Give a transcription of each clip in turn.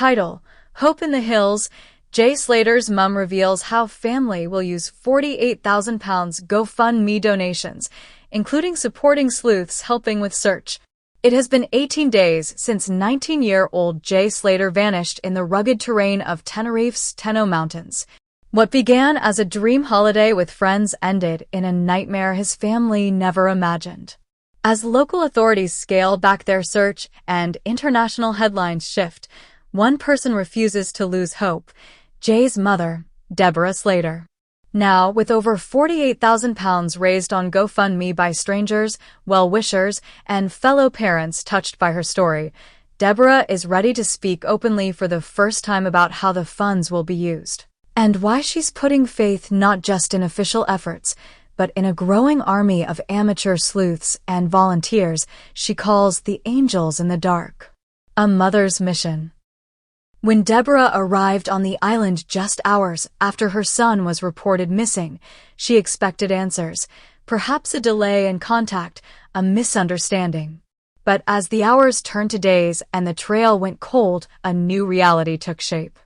Title: Hope in the Hills. Jay Slater's mum reveals how family will use £48,000 GoFundMe donations, including supporting sleuths helping with search. It has been 18 days since 19-year-old Jay Slater vanished in the rugged terrain of Tenerife's Teno mountains. What began as a dream holiday with friends ended in a nightmare his family never imagined. As local authorities scale back their search and international headlines shift, one person refuses to lose hope: Jay's mother, Deborah Slater. Now, with over £48,000 raised on GoFundMe by strangers, well-wishers, and fellow parents touched by her story, Deborah is ready to speak openly for the first time about how the funds will be used, and why she's putting faith not just in official efforts, but in a growing army of amateur sleuths and volunteers she calls the angels in the dark. A mother's mission. When Deborah arrived on the island just hours after her son was reported missing, she expected answers, perhaps a delay in contact, a misunderstanding. But as the hours turned to days and the trail went cold, a new reality took shape.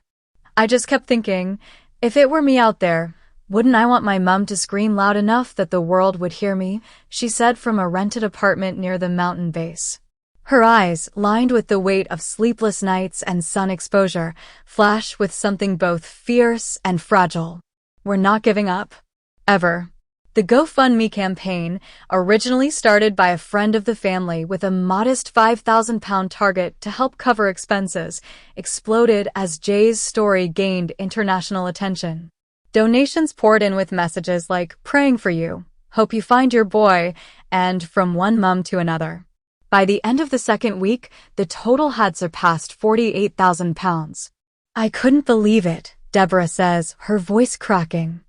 "I just kept thinking, if it were me out there, wouldn't I want my mum to scream loud enough that the world would hear me?" she said from a rented apartment near the mountain base. Her eyes, lined with the weight of sleepless nights and sun exposure, flash with something both fierce and fragile. "We're not giving up. Ever." The GoFundMe campaign, originally started by a friend of the family with a modest £5,000 target to help cover expenses, exploded as Jay's story gained international attention. Donations poured in with messages like, "Praying for you," "Hope you find your boy," and "From one mum to another." By the end of the second week, the total had surpassed £48,000. "I couldn't believe it," Deborah says, her voice cracking.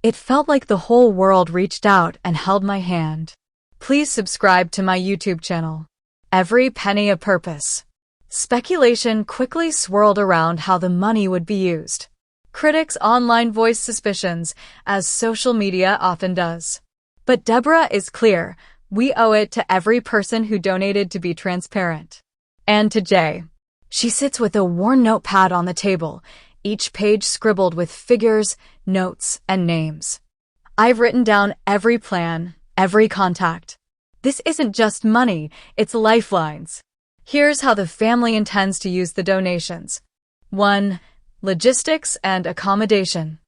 "It felt like the whole world reached out and held my hand." Please subscribe to my YouTube channel. Every penny a purpose. Speculation quickly swirled around how the money would be used. Critics online voiced suspicions, as social media often does. But Deborah is clear: we owe it to every person who donated to be transparent. And to Jay. She sits with a worn notepad on the table, each page scribbled with figures, notes, and names. "I've written down every plan, every contact. This isn't just money, it's lifelines. Here's how the family intends to use the donations. 1. Logistics and accommodation.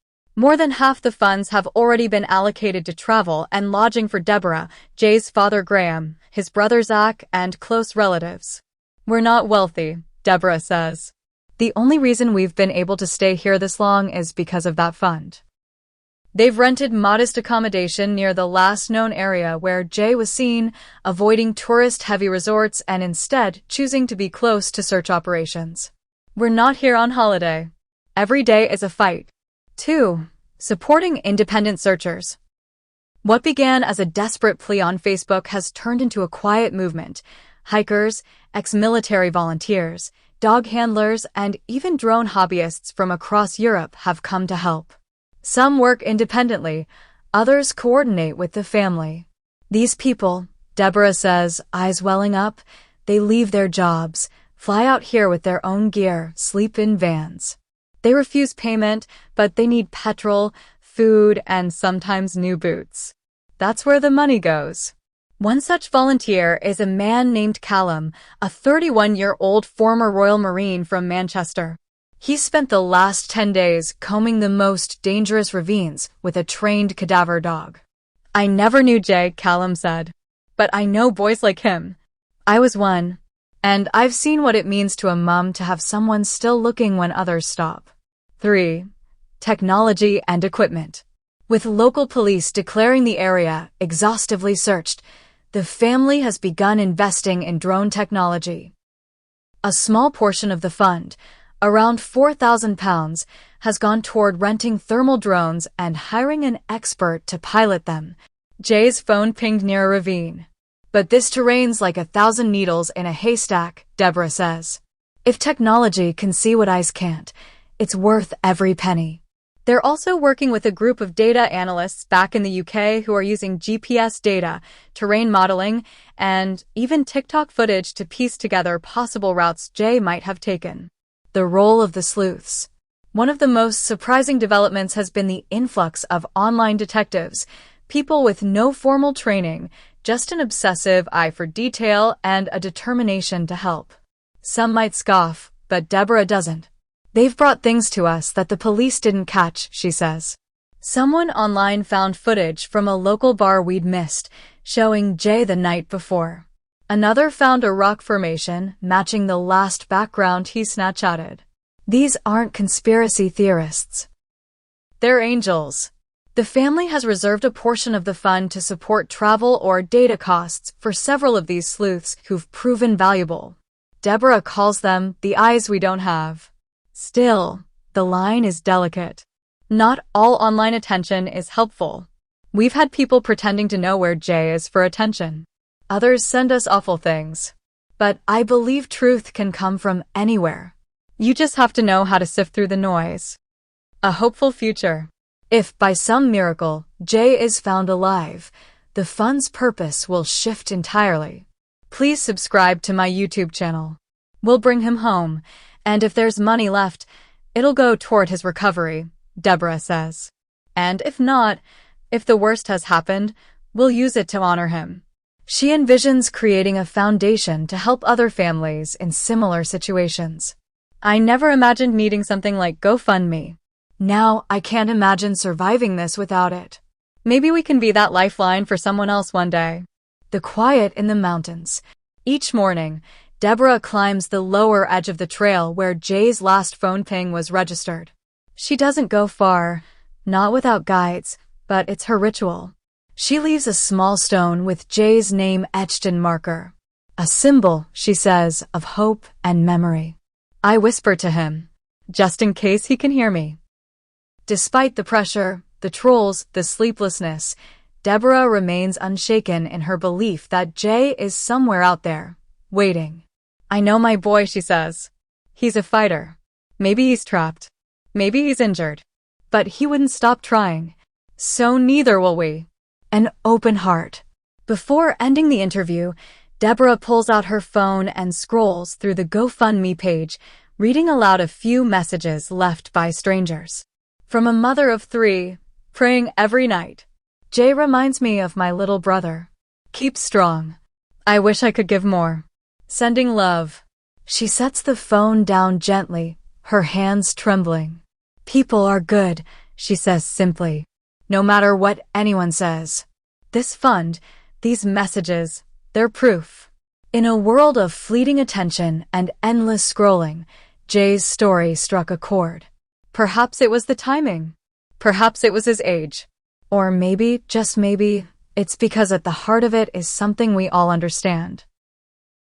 More than half the funds have already been allocated to travel and lodging for Deborah, Jay's father Graham, his brother Zach, and close relatives. "We're not wealthy," Deborah says. "The only reason we've been able to stay here this long is because of that fund." They've rented modest accommodation near the last known area where Jay was seen, avoiding tourist-heavy resorts and instead choosing to be close to search operations. "We're not here on holiday. Every day is a fight." 2. Supporting independent searchers. What began as a desperate plea on Facebook has turned into a quiet movement. Hikers, ex-military volunteers, dog handlers, and even drone hobbyists from across Europe have come to help. Some work independently, others coordinate with the family. These people, Deborah says, eyes welling up, they leave their jobs, fly out here with their own gear, sleep in vans. They refuse payment, but they need petrol, food, and sometimes new boots. That's where the money goes. One such volunteer is a man named Callum, a 31-year-old former Royal Marine from Manchester. He spent the last 10 days combing the most dangerous ravines with a trained cadaver dog. "I never knew Jay," Callum said. "But I know boys like him. I was one. And I've seen what it means to a mum to have someone still looking when others stop." 3. Technology and equipment. With local police declaring the area exhaustively searched, the family has begun investing in drone technology. A small portion of the fund, around £4,000, has gone toward renting thermal drones and hiring an expert to pilot them. Jay's phone pinged near a ravine. "But this terrain's like 1,000 needles in a haystack," Deborah says. "If technology can see what eyes can't, it's worth every penny." They're also working with a group of data analysts back in the UK who are using GPS data, terrain modeling, and even TikTok footage to piece together possible routes Jay might have taken. The role of the sleuths. One of the most surprising developments has been the influx of online detectives, people with no formal training, just an obsessive eye for detail and a determination to help. Some might scoff, but Deborah doesn't. They've brought things to us that the police didn't catch, she says. Someone online found footage from a local bar we'd missed, showing Jay the night before. Another found a rock formation matching the last background he snapchatted. These aren't conspiracy theorists. They're angels. The family has reserved a portion of the fund to support travel or data costs for several of these sleuths who've proven valuable. Deborah calls them the eyes we don't have. Still, the line is delicate. Not all online attention is helpful. We've had people pretending to know where Jay is for attention. Others send us awful things. But I believe truth can come from anywhere. You just have to know how to sift through the noise. A hopeful future. If, by some miracle, Jay is found alive, the fund's purpose will shift entirely. Please subscribe to my YouTube channel. We'll bring him home, and if there's money left, it'll go toward his recovery, Deborah says. And if not, if the worst has happened, we'll use it to honor him. She envisions creating a foundation to help other families in similar situations. I never imagined needing something like GoFundMe. Now I can't imagine surviving this without it. Maybe we can be that lifeline for someone else one day. The quiet in the mountains. Each morning, Deborah climbs the lower edge of the trail where Jay's last phone ping was registered. She doesn't go far, not without guides, but it's her ritual. She leaves a small stone with Jay's name etched in marker. A symbol, she says, of hope and memory. I whisper to him, just in case he can hear me. Despite the pressure, the trolls, the sleeplessness, Deborah remains unshaken in her belief that Jay is somewhere out there, waiting. I know my boy, she says. He's a fighter. Maybe he's trapped. Maybe he's injured. But he wouldn't stop trying. So neither will we. An open heart. Before ending the interview, Deborah pulls out her phone and scrolls through the GoFundMe page, reading aloud a few messages left by strangers. From a mother of 3, praying every night. Jay reminds me of my little brother. Keep strong. I wish I could give more. Sending love. She sets the phone down gently, her hands trembling. People are good, she says simply. No matter what anyone says. This fund, these messages, they're proof. In a world of fleeting attention and endless scrolling, Jay's story struck a chord. Perhaps it was the timing. Perhaps it was his age. Or maybe, just maybe, it's because at the heart of it is something we all understand.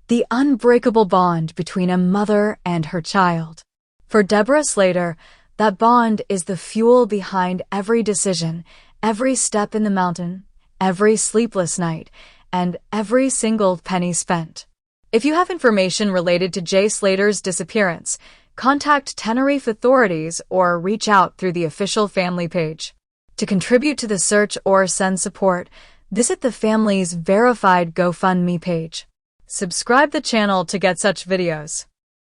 The unbreakable bond between a mother and her child. For Deborah Slater, that bond is the fuel behind every decision, every step in the mountain, every sleepless night, and every single penny spent. If you have information related to Jay Slater's disappearance, contact Tenerife authorities or reach out through the official family page. To contribute to the search or send support, visit the family's verified GoFundMe page. Subscribe the channel to get such videos.